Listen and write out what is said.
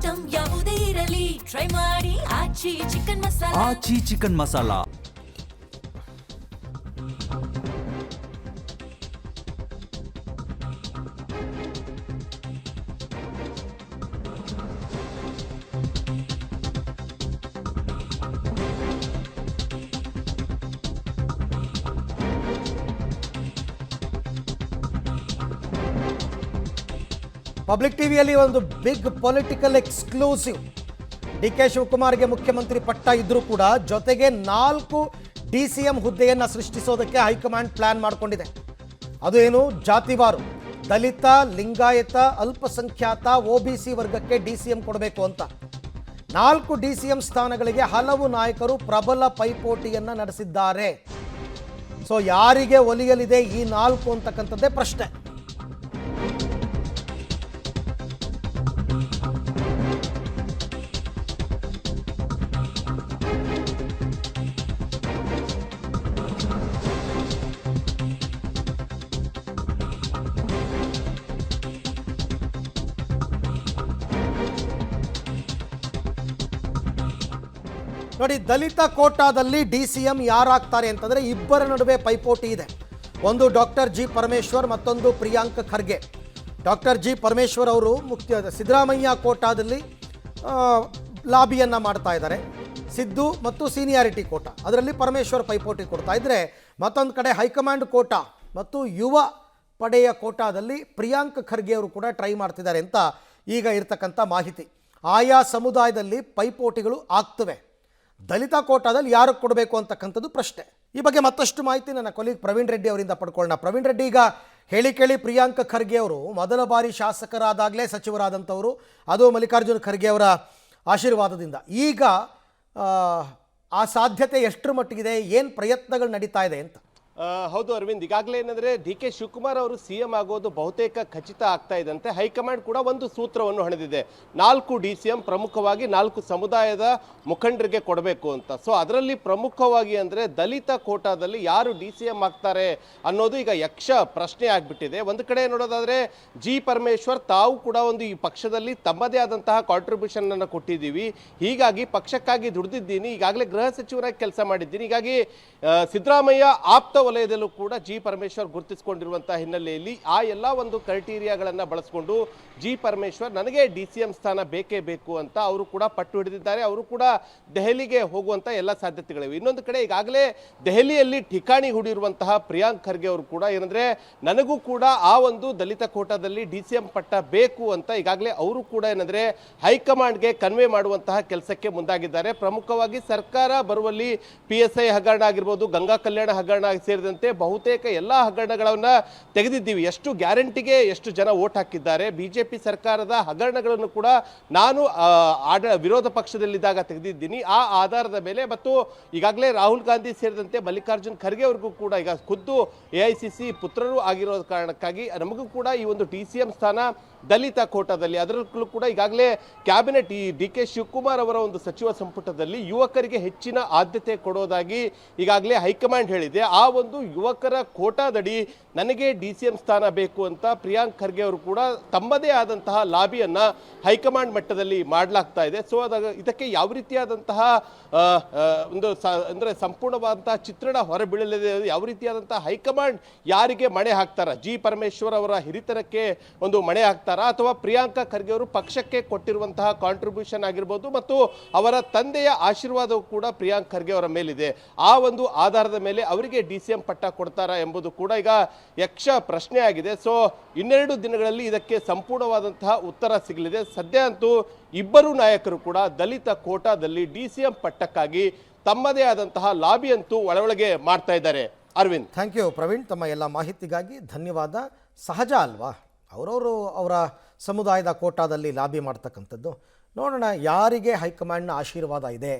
Item ಯಾವುದೇ ಇರಲಿ try ಮಾಡಿ Aachi chicken masala. Aachi chicken masala. Public ಟಿವಿಯಲ್ಲಿ ಒಂದು big political exclusive. D K ಶಿವಕುಮಾರ್ಗೆ ಮುಖ್ಯಮಂತ್ರಿ ಪಟ್ಟ ಇದ್ರೂ ಕೂಡ ಜೊತೆಗೆ 4 DCM ಹುದ್ದೆಯನ್ನು ಸೃಷ್ಟಿಸೋದಕ್ಕೆ ಹೈಕಮಾಂಡ್ ಪ್ಲಾನ್ ಮಾಡಿಕೊಂಡಿದೆ. ಅದು ಏನು, ಜಾತಿವಾರು ದಲಿತ, ಲಿಂಗಾಯತ, ಅಲ್ಪಸಂಖ್ಯಾತ, OBC ವರ್ಗಕ್ಕೆ DCM ಕೊಡಬೇಕು ಅಂತ 4 DCM ಸ್ಥಾನಗಳಿಗೆ ಹಲವು ನಾಯಕರು ಪ್ರಬಲ ಪೈಪೋಟಿಯನ್ನು ನಡೆಸಿದ್ದಾರೆ. ಸೊ ಯಾರಿಗೆ ಒಲಿಯಲಿದೆ ಈ 4 ಅಂತಕ್ಕಂಥದ್ದೇ ಪ್ರಶ್ನೆ. ನೋಡಿ, ದಲಿತ ಕೋಟಾದಲ್ಲಿ DCM ಯಾರಾಗ್ತಾರೆ ಅಂತಂದರೆ ಇಬ್ಬರ ನಡುವೆ ಪೈಪೋಟಿ ಇದೆ. ಒಂದು ಡಾಕ್ಟರ್ G ಪರಮೇಶ್ವರ್, ಮತ್ತೊಂದು ಪ್ರಿಯಾಂಕ್ ಖರ್ಗೆ. ಡಾಕ್ಟರ್ G ಪರಮೇಶ್ವರ್ ಅವರು ಸಿದ್ದರಾಮಯ್ಯ ಕೋಟಾದಲ್ಲಿ ಲಾಬಿಯನ್ನು ಮಾಡ್ತಾ ಇದ್ದಾರೆ. ಸಿದ್ದು ಮತ್ತು ಸೀನಿಯಾರಿಟಿ ಕೋಟಾ ಅದರಲ್ಲಿ ಪರಮೇಶ್ವರ್ ಪೈಪೋಟಿ ಕೊಡ್ತಾ ಇದ್ದರೆ, ಮತ್ತೊಂದು ಕಡೆ ಹೈಕಮಾಂಡ್ ಕೋಟಾ ಮತ್ತು ಯುವ ಪಡೆಯ ಕೋಟಾದಲ್ಲಿ ಪ್ರಿಯಾಂಕ್ ಖರ್ಗೆ ಅವರು ಕೂಡ ಟ್ರೈ ಮಾಡ್ತಿದ್ದಾರೆ ಅಂತ ಈಗ ಇರ್ತಕ್ಕಂಥ ಮಾಹಿತಿ. ಆಯಾ ಸಮುದಾಯದಲ್ಲಿ ಪೈಪೋಟಿಗಳು ಆಗ್ತವೆ. ದಲಿತ ಕೋಟಾದಲ್ಲಿ ಯಾರು ಕೊಡಬೇಕು ಅಂತಕ್ಕಂಥದ್ದು ಪ್ರಶ್ನೆ. ಈ ಬಗ್ಗೆ ಮತ್ತಷ್ಟು ಮಾಹಿತಿ ನನ್ನ ಕೊಲೀಗ್ ಪ್ರವೀಣ್ ರೆಡ್ಡಿ ಅವರಿಂದ ಪಡ್ಕೊಳ್ಳೋಣ. ಪ್ರವೀಣ್ ರೆಡ್ಡಿ, ಈಗ ಹೇಳಿ ಕೇಳಿ ಪ್ರಿಯಾಂಕ್ ಖರ್ಗೆ ಅವರು ಮೊದಲ ಬಾರಿ ಶಾಸಕರಾದಾಗಲೇ ಸಚಿವರಾದಂಥವರು, ಅದು ಮಲ್ಲಿಕಾರ್ಜುನ ಖರ್ಗೆ ಅವರ ಆಶೀರ್ವಾದದಿಂದ. ಈಗ ಆ ಸಾಧ್ಯತೆ ಎಷ್ಟರ ಮಟ್ಟಿಗಿದೆ, ಏನು ಪ್ರಯತ್ನಗಳು ನಡೀತಾ ಇದೆ ಅಂತ? ಹೌದು ಅರವಿಂದ್, ಈಗಾಗಲೇ ಏನಂದ್ರೆ ಡಿ ಕೆ ಶಿವಕುಮಾರ್ ಅವರು CM ಆಗೋದು ಬಹುತೇಕ ಖಚಿತ ಆಗ್ತಾ ಇದ್ದಂತೆ ಹೈಕಮಾಂಡ್ ಕೂಡ ಒಂದು ಸೂತ್ರವನ್ನು ಹಣದಿದೆ. 4 DCM ಪ್ರಮುಖವಾಗಿ 4 ಸಮುದಾಯದ ಮುಖಂಡರಿಗೆ ಕೊಡಬೇಕು ಅಂತ. ಸೊ ಅದರಲ್ಲಿ ಪ್ರಮುಖವಾಗಿ ಅಂದ್ರೆ ದಲಿತ ಕೋಟಾದಲ್ಲಿ ಯಾರು DCM ಆಗ್ತಾರೆ ಅನ್ನೋದು ಈಗ ಯಕ್ಷ ಪ್ರಶ್ನೆ ಆಗ್ಬಿಟ್ಟಿದೆ. ಒಂದು ಕಡೆ ನೋಡೋದಾದ್ರೆ G ಪರಮೇಶ್ವರ್ ತಾವು ಕೂಡ ಒಂದು ಈ ಪಕ್ಷದಲ್ಲಿ ತಮ್ಮದೇ ಆದಂತಹ ಕಾಂಟ್ರಿಬ್ಯೂಷನ್ ಅನ್ನು ಕೊಟ್ಟಿದ್ದೀವಿ, ಹೀಗಾಗಿ ಪಕ್ಷಕ್ಕಾಗಿ ದುಡಿದಿದ್ದೀನಿ, ಈಗಾಗಲೇ ಗೃಹ ಸಚಿವರಾಗಿ ಕೆಲಸ ಮಾಡಿದ್ದೀನಿ, ಹೀಗಾಗಿ ಸಿದ್ದರಾಮಯ್ಯ ಆಪ್ತ ವಲಯದಲ್ಲೂ ಕೂಡ G ಪರಮೇಶ್ವರ್ ಗುರುತಿಸಿಕೊಂಡಿರುವಂತಹ ಹಿನ್ನೆಲೆಯಲ್ಲಿ ಆ ಎಲ್ಲ ಒಂದು ಕ್ರೈಟೀರಿಯಾಗಳನ್ನು ಬಳಸಿಕೊಂಡು G ಪರಮೇಶ್ವರ್ ನನಗೆ DCM ಸ್ಥಾನ ಬೇಕೇ ಬೇಕು ಅಂತ ಅವರು ಕೂಡ ಪಟ್ಟು ಹಿಡಿದಿದ್ದಾರೆ. ಅವರು ಕೂಡ ದೆಹಲಿಗೆ ಹೋಗುವಂತ ಎಲ್ಲ ಸಾಧ್ಯತೆಗಳಿವೆ. ಇನ್ನೊಂದು ಕಡೆ ಈಗಾಗಲೇ ದೆಹಲಿಯಲ್ಲಿ ಠಿಕಾಣಿ ಹೂಡಿರುವಂತಹ ಪ್ರಿಯಾಂಕ್ ಖರ್ಗೆ ಅವರು ಕೂಡ ಏನಂದ್ರೆ ನನಗೂ ಕೂಡ ಆ ಒಂದು ದಲಿತ ಕೋಟಾದಲ್ಲಿ DCM ಪಟ್ಟ ಬೇಕು ಅಂತ ಈಗಾಗಲೇ ಅವರು ಕೂಡ ಏನಂದ್ರೆ ಹೈಕಮಾಂಡ್ಗೆ ಕನ್ವೆ ಮಾಡುವಂತಹ ಕೆಲಸಕ್ಕೆ ಮುಂದಾಗಿದ್ದಾರೆ. ಪ್ರಮುಖವಾಗಿ ಸರ್ಕಾರ ಬರುವಲ್ಲಿ PSI ಹಗರಣ ಆಗಿರ್ಬೋದು, ಗಂಗಾ ಕಲ್ಯಾಣ ಹಗರಣ ಸೇರಿದಂತೆ ಬಹುತೇಕ ಎಲ್ಲ ಹಗರಣಗಳನ್ನ ತೆಗೆದಿದ್ದೀವಿ, ಎಷ್ಟು ಗ್ಯಾರಂಟಿಗೆ ಎಷ್ಟು ಜನ ವೋಟ್ ಹಾಕಿದ್ದಾರೆ, ಬಿಜೆಪಿ ಸರ್ಕಾರದ ಹಗರಣಗಳನ್ನು ಕೂಡ ನಾನು ವಿರೋಧ ಪಕ್ಷದಲ್ಲಿದ್ದಾಗ ತೆಗೆದಿದ್ದೀನಿ. ಆ ಆಧಾರದ ಮೇಲೆ ಮತ್ತು ಈಗಾಗಲೇ ರಾಹುಲ್ ಗಾಂಧಿ ಸೇರಿದಂತೆ ಮಲ್ಲಿಕಾರ್ಜುನ್ ಖರ್ಗೆ ಅವ್ರಿಗೂ ಕೂಡ ಈಗ ಖುದ್ದು AICC ಪುತ್ರರು ಆಗಿರೋ ಕಾರಣಕ್ಕಾಗಿ ನಮಗೂ ಕೂಡ ಈ ಒಂದು DCM ಸ್ಥಾನ ದಲಿತ ಕೋಟಾದಲ್ಲಿ ಅದರಲ್ಲೂ ಕೂಡ ಈಗಾಗಲೇ ಕ್ಯಾಬಿನೆಟ್ ಈ ಡಿ ಕೆ ಶಿವಕುಮಾರ್ ಅವರ ಒಂದು ಸಚಿವ ಸಂಪುಟದಲ್ಲಿ ಯುವಕರಿಗೆ ಹೆಚ್ಚಿನ ಆದ್ಯತೆ ಕೊಡೋದಾಗಿ ಈಗಾಗಲೇ ಹೈಕಮಾಂಡ್ ಹೇಳಿದೆ. ಆ ಒಂದು ಯುವಕರ ಕೋಟಾದಡಿ ನನಗೆ DCM ಸ್ಥಾನ ಬೇಕು ಅಂತ ಪ್ರಿಯಾಂಕ್ ಖರ್ಗೆ ಅವರು ಕೂಡ ತಮ್ಮದೇ ಆದಂತಹ ಲಾಬಿಯನ್ನ ಹೈಕಮಾಂಡ್ ಮಟ್ಟದಲ್ಲಿ ಮಾಡಲಾಗ್ತಾ ಇದೆ. ಸೊ ಇದಕ್ಕೆ ಯಾವ ರೀತಿಯಾದಂತಹ ಒಂದು ಅಂದ್ರೆ ಸಂಪೂರ್ಣವಾದಂತಹ ಚಿತ್ರಣ ಹೊರಬೀಳಲಿದೆ, ಯಾವ ರೀತಿಯಾದಂತಹ ಹೈಕಮಾಂಡ್ ಯಾರಿಗೆ ಮಣೆ ಹಾಕ್ತಾರ, G ಪರಮೇಶ್ವರ್ ಅವರ ಹಿರಿತನಕ್ಕೆ ಒಂದು ಮಣೆ ಹಾಕ್ತಾರಾ ಅಥವಾ ಪ್ರಿಯಾಂಕಾ ಖರ್ಗೆ ಅವರು ಪಕ್ಷಕ್ಕೆ ಕೊಟ್ಟಿರುವಂತಹ ಕಾಂಟ್ರಿಬ್ಯೂಷನ್ ಆಗಿರ್ಬೋದು ಮತ್ತು ಅವರ ತಂದೆಯ ಆಶೀರ್ವಾದವು ಕೂಡ ಪ್ರಿಯಾಂಕ್ ಖರ್ಗೆ ಅವರ ಮೇಲಿದೆ, ಆ ಒಂದು ಆಧಾರದ ಮೇಲೆ ಅವರಿಗೆ DCM ಪಟ್ಟ ಕೊಡ್ತಾರಾ ಎಂಬುದು ಕೂಡ ಈಗ ಯಕ್ಷ ಪ್ರಶ್ನೆ ಆಗಿದೆ. ಸೊ ಇನ್ನೆರಡು ದಿನಗಳಲ್ಲಿ ಇದಕ್ಕೆ ಸಂಪೂರ್ಣವಾದಂತಹ ಉತ್ತರ ಸಿಗಲಿದೆ. ಸದ್ಯ ಅಂತೂ ಇಬ್ಬರು ನಾಯಕರು ಕೂಡ ದಲಿತ ಕೋಟಾದಲ್ಲಿ DCM ಪಟ್ಟಕ್ಕಾಗಿ ತಮ್ಮದೇ ಆದಂತಹ ಲಾಬಿ ಅಂತೂ ಒಳಗೆ ಮಾಡ್ತಾ ಇದ್ದಾರೆ. ಅರವಿಂದ್, ಥ್ಯಾಂಕ್ ಯು ಪ್ರವೀಣ್, ತಮ್ಮ ಎಲ್ಲ ಮಾಹಿತಿಗಾಗಿ ಧನ್ಯವಾದ. ಸಹಜ ಅಲ್ವಾ, ಅವರವರು ಅವರ ಸಮುದಾಯದ ಕೋಟಾದಲ್ಲಿ ಲಾಬಿ ಮಾಡ್ತಕ್ಕಂಥದ್ದು. ನೋಡೋಣ ಯಾರಿಗೆ ಹೈಕಮಾಂಡ್ನ ಆಶೀರ್ವಾದ ಇದೆ